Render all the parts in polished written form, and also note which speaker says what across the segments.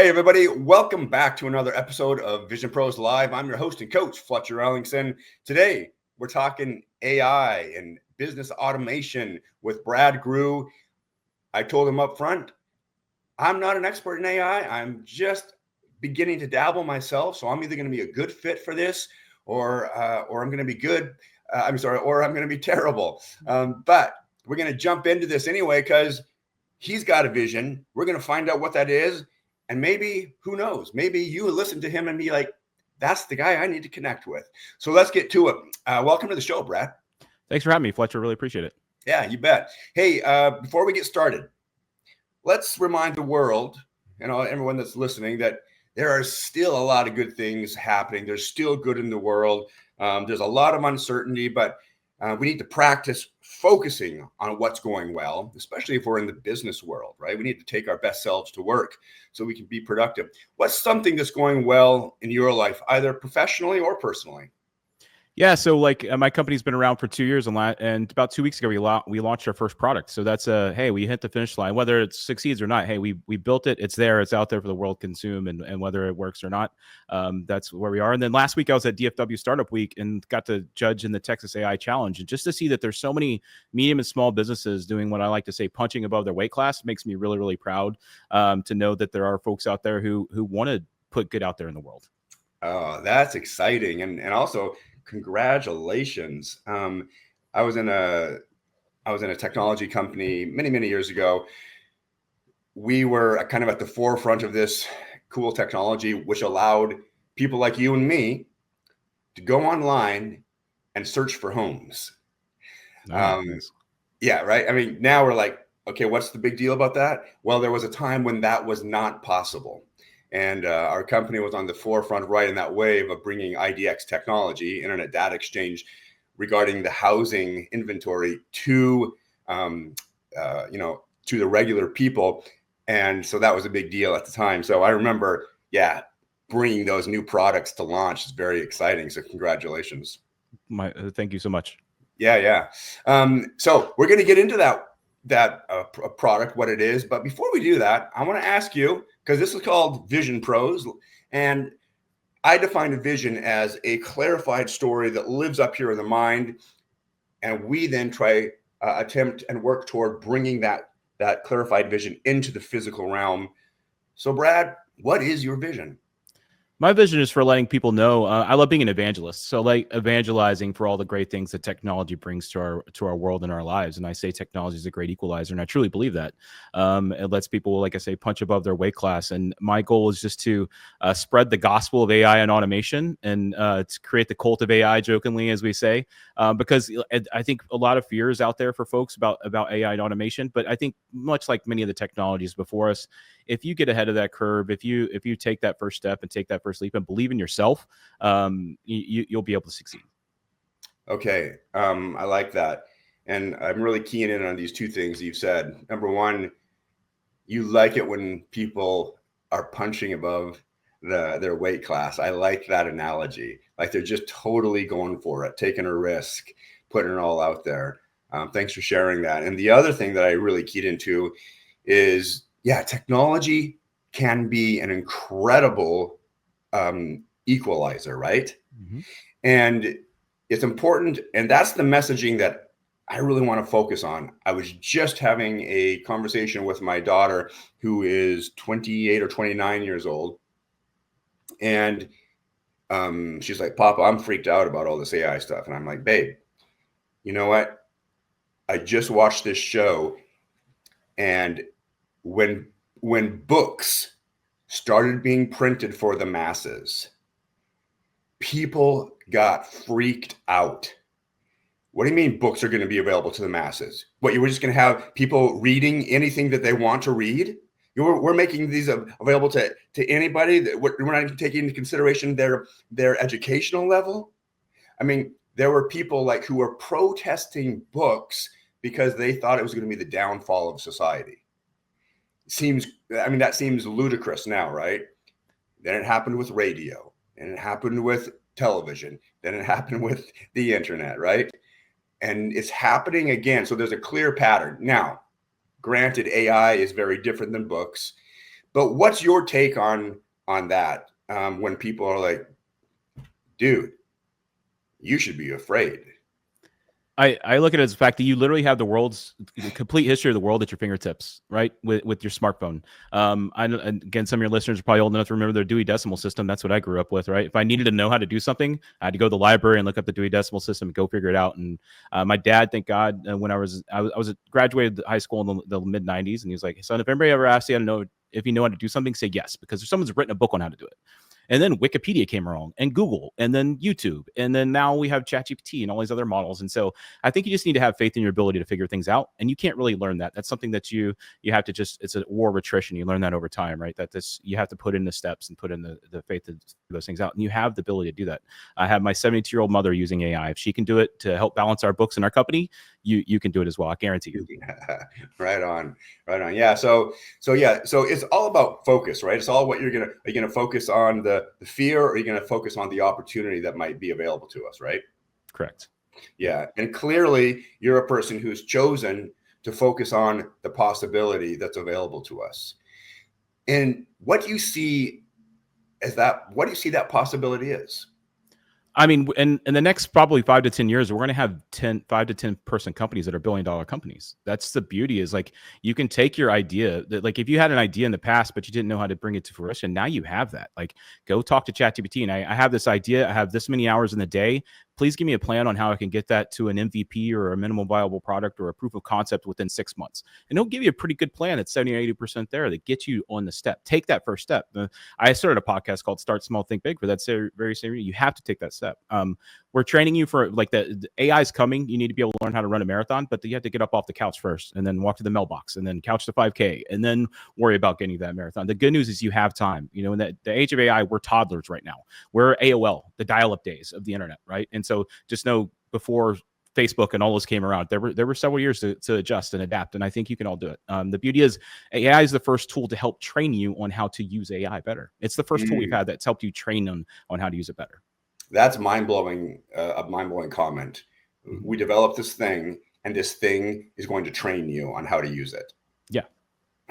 Speaker 1: Hey, everybody. Welcome back to another episode of Vision Pros Live. I'm your host and coach, Fletcher Ellingson. Today, we're talking AI and business automation with Brad Groux. I told him up front, I'm not an expert in AI. I'm just beginning to dabble myself. So I'm either going to be a good fit for this or I'm going to be good. Or I'm going to be terrible. But we're going to jump into this anyway because he's got a vision. We're going to find out what that is. And maybe, who knows, maybe you will listen to him and be like, that's the guy I need to connect with. So let's get to it. Welcome to the show, Brad.
Speaker 2: Thanks for having me, Fletcher. Really appreciate it.
Speaker 1: Yeah, you bet. Hey, before we get started, let's remind the world and everyone that's listening that there are still a lot of good things happening. There's still good in the world. There's a lot of uncertainty, but we need to practice focusing on what's going well, especially if we're in the business world, right? We need to take our best selves to work so we can be productive. What's something that's going well in your life, either professionally or personally?
Speaker 2: Yeah, so my company's been around for 2 years, and about 2 weeks ago we launched our first product. So that's hey, we hit the finish line. Whether it succeeds or not, hey, we built it. It's there. It's out there for the world to consume, and whether it works or not, that's where we are. And then last week I was at DFW Startup Week and got to judge in the Texas AI Challenge, and just to see that there's so many medium and small businesses doing what I like to say punching above their weight class makes me really, really proud to know that there are folks out there who want to put good out there in the world.
Speaker 1: Oh, that's exciting, and also, congratulations. I was in a technology company many years ago. We were kind of at the forefront of this cool technology, which allowed people like you and me to go online and search for homes.
Speaker 2: Nice.
Speaker 1: Yeah, right. I mean, now we're like, okay, what's the big deal about that? Well, there was a time when that was not possible. And our company was on the forefront right in that wave of bringing IDX technology, internet data exchange, regarding the housing inventory to the regular people. And so that was a big deal at the time. So I remember, bringing those new products to launch is very exciting. So congratulations.
Speaker 2: Thank you so much.
Speaker 1: Yeah. So we're going to get into that product, what it is. But before we do that, I want to ask you, because this is called Vision Pros, and I define a vision as a clarified story that lives up here in the mind, and we then try attempt and work toward bringing that clarified vision into the physical realm. So Brad, what is your vision?
Speaker 2: My vision is for letting people know. I love being an evangelist, so like evangelizing for all the great things that technology brings to our world and our lives. And I say technology is a great equalizer, and I truly believe that. It lets people, like I say, punch above their weight class. And my goal is just to spread the gospel of AI and automation, and to create the cult of AI, jokingly, as we say, because I think a lot of fear is out there for folks about AI and automation. But I think, much like many of the technologies before us, if you get ahead of that curve, if you take that first step and take that first leap and believe in yourself, you'll be able to succeed.
Speaker 1: Okay. I like that. And I'm really keying in on these two things you've said. Number one, you like it when people are punching above their weight class. I like that analogy. Like they're just totally going for it, taking a risk, putting it all out there. Thanks for sharing that. And the other thing that I really keyed into is, technology can be an incredible equalizer, right?
Speaker 2: Mm-hmm.
Speaker 1: And it's important. And that's the messaging that I really want to focus on. I was just having a conversation with my daughter, who is 28 or 29 years old. And she's like, Papa, I'm freaked out about all this AI stuff. And I'm like, babe, you know what? I just watched this show, and when books started being printed for the masses, people got freaked out. What do you mean books are going to be available to the masses? What, you were just going to have people reading anything that they want to read? We're making these available to anybody. We're not even taking into consideration their educational level. I mean, there were people who were protesting books because they thought it was going to be the downfall of society. That seems ludicrous now, right? Then it happened with radio, and it happened with television, then it happened with the internet, right? And it's happening again. So there's a clear pattern. Now, granted, AI is very different than books, But what's your take on that? When people are like, dude, you should be afraid.
Speaker 2: I look at it as the fact that you literally have the complete history of the world at your fingertips, right? With your smartphone. Again, some of your listeners are probably old enough to remember their Dewey Decimal System. That's what I grew up with, right? If I needed to know how to do something, I had to go to the library and look up the Dewey Decimal System and go figure it out. And my dad, thank God, when I was graduated high school in the mid '90s, and he was like, "Son, if anybody ever asks you how to know if you know how to do something, say yes, because someone's written a book on how to do it." And then Wikipedia came along, and Google, and then YouTube, and then now we have ChatGPT and all these other models. And so I think you just need to have faith in your ability to figure things out, and you can't really learn that. That's something that you have to it's a war of attrition. You learn that over time, right? That you have to put in the steps and put in the faith to figure those things out, and you have the ability to do that. I have my 72-year-old mother using AI. If she can do it to help balance our books in our company, you can do it as well. I guarantee you.
Speaker 1: Right on. Yeah. So it's all about focus, right? It's all what are you gonna focus on the fear, or are you gonna focus on the opportunity that might be available to us, right?
Speaker 2: Correct.
Speaker 1: Yeah. And clearly you're a person who's chosen to focus on the possibility that's available to us. And what do you see that possibility is?
Speaker 2: I mean, in the next probably 5 to 10 years, we're going to have 5 to 10 person companies that are billion-dollar companies. That's the beauty, is like, you can take your idea that, like, if you had an idea in the past, but you didn't know how to bring it to fruition, now you have that. Like, go talk to ChatGPT, and I have this idea. I have this many hours in the day. Please give me a plan on how I can get that to an MVP or a minimum viable product or a proof of concept within 6 months. And he'll give you a pretty good plan at 70 or 80% there that gets you on the step. Take that first step. I started a podcast called Start Small, Think Big for that very same reason. You have to take that step. We're training you for, like, the AI is coming. You need to be able to learn how to run a marathon, but you have to get up off the couch first, and then walk to the mailbox, and then couch to 5K, and then worry about getting that marathon. The good news is you have time. You know, in the age of AI, we're toddlers right now. We're AOL, the dial-up days of the internet, right? And so just know, before Facebook and all those came around, there were several years to adjust and adapt, and I think you can all do it. The beauty is AI is the first tool to help train you on how to use AI better. It's the first tool we've had that's helped you train on how to use it better.
Speaker 1: That's a mind-blowing comment. We developed this thing, and this thing is going to train you on how to use it.
Speaker 2: Yeah.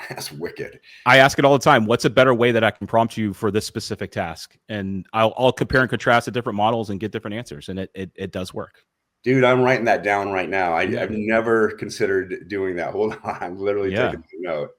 Speaker 1: That's wicked.
Speaker 2: I ask it all the time. What's a better way that I can prompt you for this specific task? And I'll compare and contrast the different models and get different answers. And it does work.
Speaker 1: Dude, I'm writing that down right now. I've never considered doing that. Hold on. I'm literally taking a note.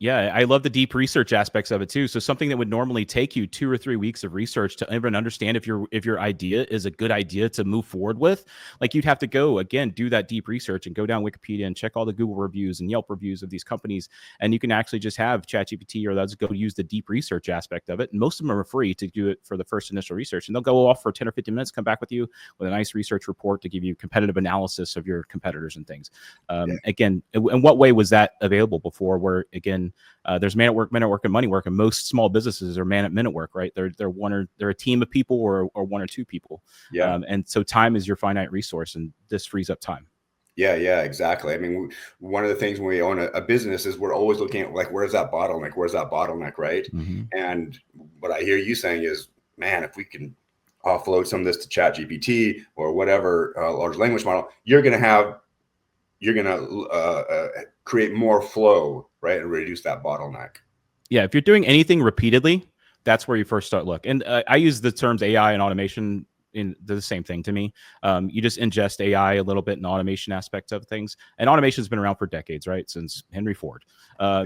Speaker 2: Yeah, I love the deep research aspects of it too. So something that would normally take you 2 or 3 weeks of research to even understand if your idea is a good idea to move forward with, like, you'd have to go again, do that deep research and go down Wikipedia and check all the Google reviews and Yelp reviews of these companies. And you can actually just have ChatGPT or let's go use the deep research aspect of it. And most of them are free to do it for the first initial research. And they'll go off for 10 or 15 minutes, come back with you with a nice research report to give you competitive analysis of your competitors and things. Again, in what way was that available before? Where again, there's man at work, minute work, and money work, and most small businesses are man at minute work, right? They're a team of people or 1 or 2 people.
Speaker 1: Yeah.
Speaker 2: And so time is your finite resource, and this frees up time.
Speaker 1: Yeah, exactly. I mean, one of the things when we own a business is we're always looking at, like, where's that bottleneck, right?
Speaker 2: Mm-hmm.
Speaker 1: And what I hear you saying is, man, if we can offload some of this to ChatGPT or whatever large language model, you're going to create more flow, right, and reduce that bottleneck.
Speaker 2: Yeah, if you're doing anything repeatedly, that's where you first start look. And I use the terms AI and automation in the same thing to me. You just ingest AI a little bit in the automation aspect of things, and automation has been around for decades, right? Since Henry Ford.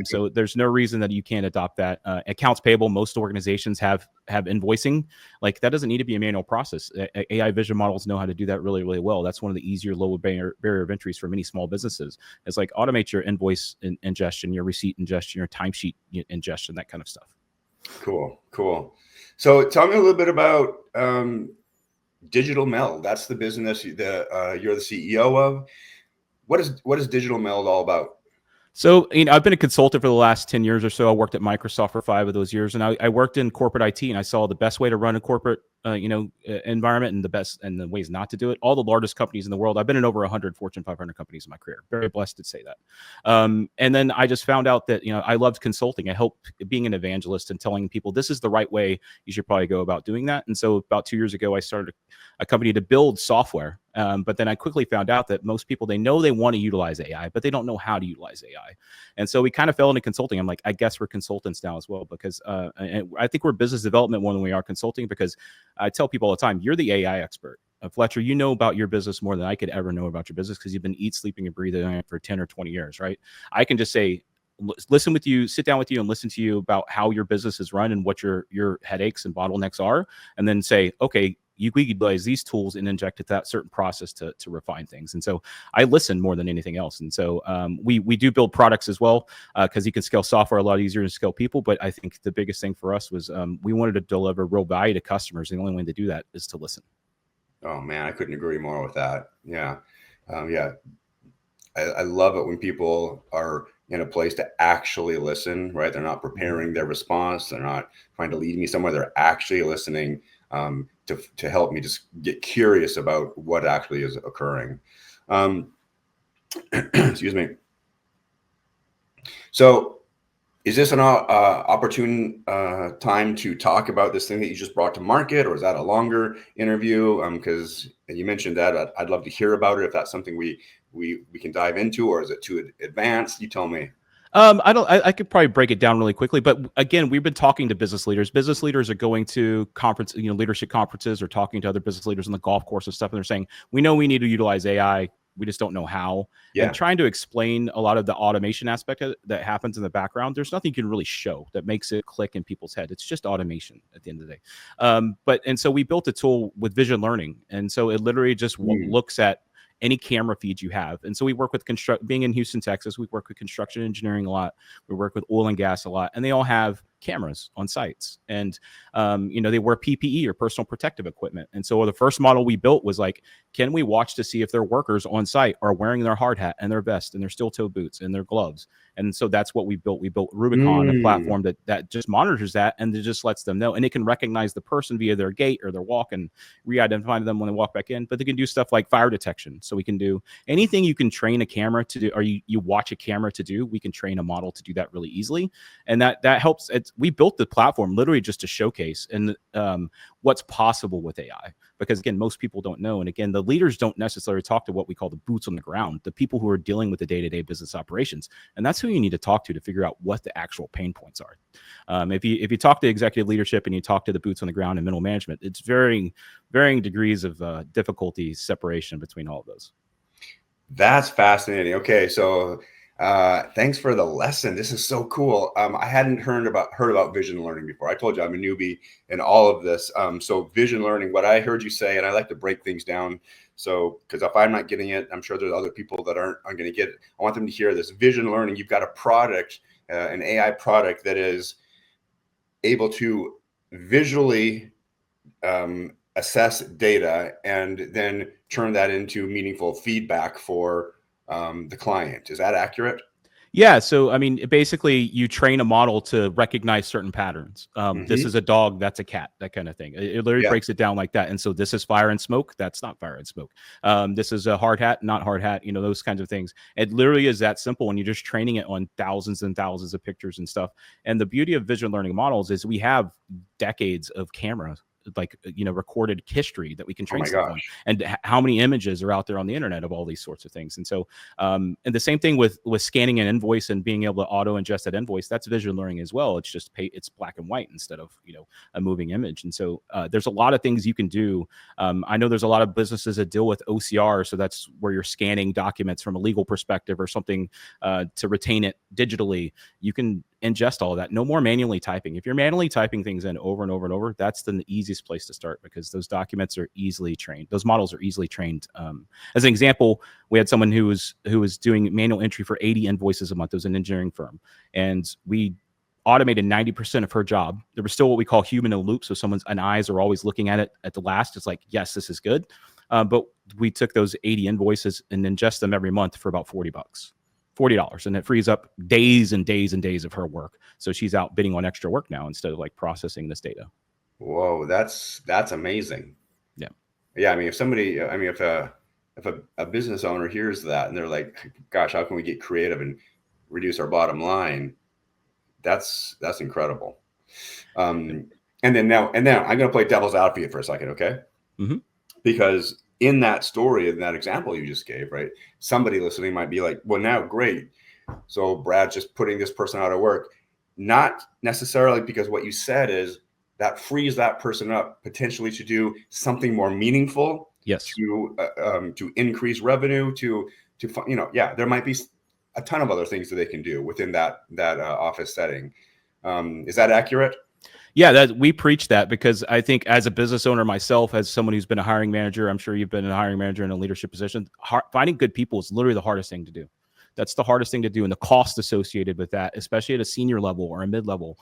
Speaker 2: So there's no reason that you can't adopt that. Accounts payable, most organizations have invoicing. Like, that doesn't need to be a manual process. AI vision models know how to do that really, really well. That's one of the easier, lower barrier of entries for many small businesses. It's like, automate your invoice ingestion, your receipt ingestion, your timesheet ingestion, that kind of stuff.
Speaker 1: Cool. So tell me a little bit about Digital Meld. That's the business you're the CEO of. What is Digital Meld all about?
Speaker 2: So, I've been a consultant for the last 10 years or so. I worked at Microsoft for 5 of those years, and I worked in corporate IT, and I saw the best way to run a corporate environment, and the best and the ways not to do it. All the largest companies in the world. I've been in over 100 Fortune 500 companies in my career. Very blessed to say that. And then I just found out that I loved consulting. I helped being an evangelist and telling people this is the right way you should probably go about doing that. And so about 2 years ago, I started a company to build software. But then I quickly found out that most people, they know they want to utilize AI, but they don't know how to utilize AI. And so we kind of fell into consulting. I'm like, I guess we're consultants now as well, because and I think we're business development more than we are consulting, because I tell people all the time, you're the AI expert. Fletcher, you know about your business more than I could ever know about your business, because you've been eat, sleeping, and breathing on it for 10 or 20 years, right? I can just say, listen with you, sit down with you and listen to you about how your business is run and what your headaches and bottlenecks are, and then say, okay, you could utilize these tools and inject it that certain process to refine things. And so I listen more than anything else. And so we do build products as well, because you can scale software a lot easier than scale people. But I think the biggest thing for us was we wanted to deliver real value to customers. And the only way to do that is to listen.
Speaker 1: Oh man, I couldn't agree more with that. Yeah. I love it when people are in a place to actually listen, right? They're not preparing their response. They're not trying to lead me somewhere. They're actually listening to help me just get curious about what actually is occurring. Excuse me. So is this an opportune time to talk about this thing that you just brought to market, or is that a longer interview? Because you mentioned that. I'd love to hear about it if that's something we can dive into, or is it too advanced? You tell me.
Speaker 2: I could probably break it down really quickly, but again, we've been talking to business leaders. Business leaders are going to leadership conferences, or talking to other business leaders on the golf course and stuff, and they're saying, we know we need to utilize AI. We just don't know how. Yeah. And trying to explain a lot of the automation aspect that happens in the background, there's nothing you can really show that makes it click in people's head. It's just automation at the end of the day. And so we built a tool with vision learning. And so it literally just looks at any camera feeds you have. And so we work with being in Houston, Texas, we work with construction engineering a lot. We work with oil and gas a lot, and they all have cameras on sites, and they wear PPE, or personal protective equipment. And so the first model we built was like, can we watch to see if their workers on site are wearing their hard hat and their vest and their steel toe boots and their gloves? And so that's what we built. We built Rubicon, a platform that just monitors that, and it just lets them know, and it can recognize the person via their gait or their walk and re-identify them when they walk back in. But they can do stuff like fire detection. So we can do anything you can train a camera to do, or you watch a camera to do, we can train a model to do that really easily. And that helps. We built the platform literally just to showcase and what's possible with AI, because again, most people don't know. And again, the leaders don't necessarily talk to what we call the boots on the ground, the people who are dealing with the day-to-day business operations. And that's who you need to talk to figure out what the actual pain points are. If you talk to executive leadership and you talk to the boots on the ground and middle management, it's varying degrees of difficulty separation between all of those.
Speaker 1: That's fascinating. Okay, so thanks for the lesson. This is so cool. I hadn't heard about vision learning before. I told you I'm a newbie in all of this. So vision learning, what I heard you say, and I like to break things down. So, because if I'm not getting it, I'm sure there's other people that aren't going to get it. I want them to hear this. Vision learning, you've got a product, an AI product that is able to visually assess data and then turn that into meaningful feedback for the client. Is that accurate?
Speaker 2: Yeah. So, I mean, basically you train a model to recognize certain patterns. This is a dog, that's a cat, that kind of thing. It literally breaks it down like that. And so this is fire and smoke. That's not fire and smoke. This is a hard hat, not hard hat, those kinds of things. It literally is that simple. And you're just training it on thousands and thousands of pictures and stuff. And the beauty of vision learning models is we have decades of cameras, recorded history that we can train stuff on, and how many images are out there on the internet of all these sorts of things. And so, and the same thing with scanning an invoice and being able to auto ingest that invoice, that's vision learning as well. It's just it's black and white instead of, a moving image. And so there's a lot of things you can do. I know there's a lot of businesses that deal with OCR. So that's where you're scanning documents from a legal perspective or something to retain it digitally. You can ingest all of that. No more manually typing. If you're manually typing things in over and over and over, that's the easiest place to start, because those documents are easily trained. Those models are easily trained. As an example, we had someone who was doing manual entry for 80 invoices a month. It was an engineering firm, and we automated 90% of her job. There was still what we call human in the loop. So someone's eyes are always looking at it at the last. It's like, yes, this is good. But we took those 80 invoices and ingest them every month for about $40, and it frees up days and days and days of her work. So she's out bidding on extra work now instead of like processing this data.
Speaker 1: Whoa, that's amazing.
Speaker 2: Yeah.
Speaker 1: Yeah, I mean, if somebody, I mean, if a business owner hears that and they're like, "Gosh, how can we get creative and reduce our bottom line?" That's incredible. And then now I'm going to play devil's advocate for a second, okay?
Speaker 2: Mm-hmm.
Speaker 1: Because in that story, in that example you just gave, right? Somebody listening might be like, "Well, now great. So Brad's just putting this person out of work." Not necessarily, because what you said is that frees that person up potentially to do something more meaningful.
Speaker 2: Yes.
Speaker 1: To increase revenue, to yeah, there might be a ton of other things that they can do within that office setting. Is that accurate?
Speaker 2: Yeah, that we preach that, because I think as a business owner myself, as someone who's been a hiring manager, I'm sure you've been a hiring manager in a leadership position. Finding good people is literally the hardest thing to do. That's the hardest thing to do, and the cost associated with that, especially at a senior level or a mid level.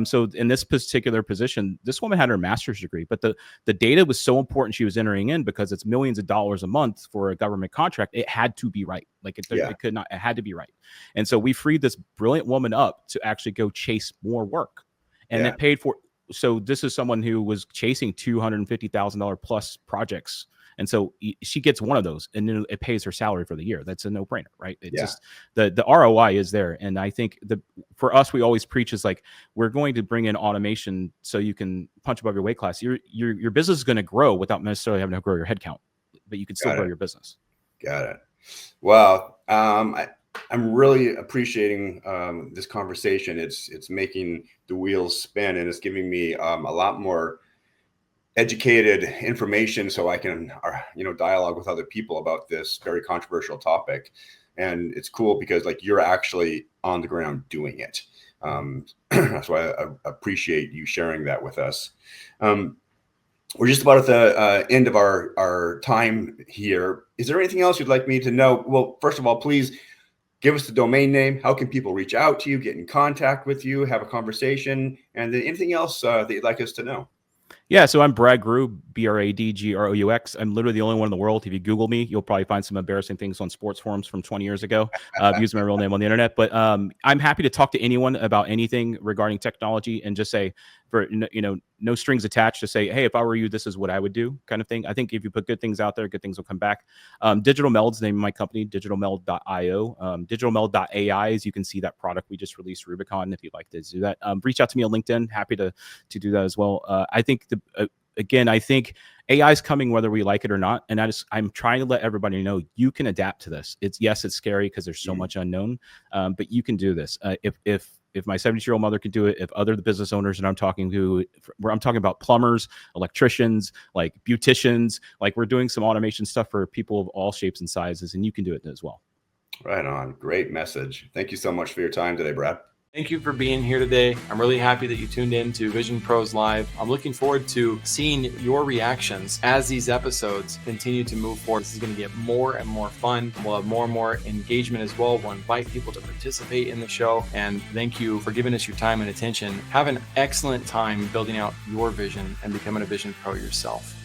Speaker 2: So in this particular position, this woman had her master's degree, but the data was so important she was entering in, because it's millions of dollars a month for a government contract. It had to be right. Like it could not. It had to be right. And so we freed this brilliant woman up to actually go chase more work, and it paid for. So this is someone who was chasing $250,000 plus projects. And so she gets one of those, and then it pays her salary for the year. That's a no-brainer, right? It's just the ROI is there. And I think for us, we always preach is like, we're going to bring in automation so you can punch above your weight class. Your business is going to grow without necessarily having to grow your headcount, but you can still grow your business. Got
Speaker 1: it. Well, I'm really appreciating this conversation. It's making the wheels spin, and it's giving me a lot more educated information so I can dialogue with other people about this very controversial topic. And it's cool because like you're actually on the ground doing it. That's why I appreciate you sharing that with us. We're just about at the end of our time here. Is there anything else you'd like me to know? Well, first of all, please give us the domain name. How can people reach out to you, get in contact with you, have a conversation, and then anything else that you'd like us to know?
Speaker 2: Yeah, so I'm Brad Groux, BradGroux. I'm literally the only one in the world. If you Google me, you'll probably find some embarrassing things on sports forums from 20 years ago. Using my real name on the internet. But I'm happy to talk to anyone about anything regarding technology, and just say, for no strings attached, to say, hey, if I were you, this is what I would do, kind of thing. I think if you put good things out there, good things will come back. Digital Meld's the name of my company, digitalmeld.io. Digitalmeld.ai, as you can see that product we just released, Rubicon, if you'd like to do that. Reach out to me on LinkedIn. Happy to do that as well. I think again, I think AI is coming whether we like it or not. And I'm trying to let everybody know you can adapt to this. It's scary because there's so much unknown, but you can do this. If my 70-year-old mother could do it, if other business owners that I'm talking to, where I'm talking about plumbers, electricians, like beauticians, like we're doing some automation stuff for people of all shapes and sizes, and you can do it as well.
Speaker 1: Right on. Great message. Thank you so much for your time today, Brad.
Speaker 3: Thank you for being here today. I'm really happy that you tuned in to Vision Pros Live. I'm looking forward to seeing your reactions as these episodes continue to move forward. This is going to get more and more fun. We'll have more and more engagement as well. We'll invite people to participate in the show. And thank you for giving us your time and attention. Have an excellent time building out your vision and becoming a Vision Pro yourself.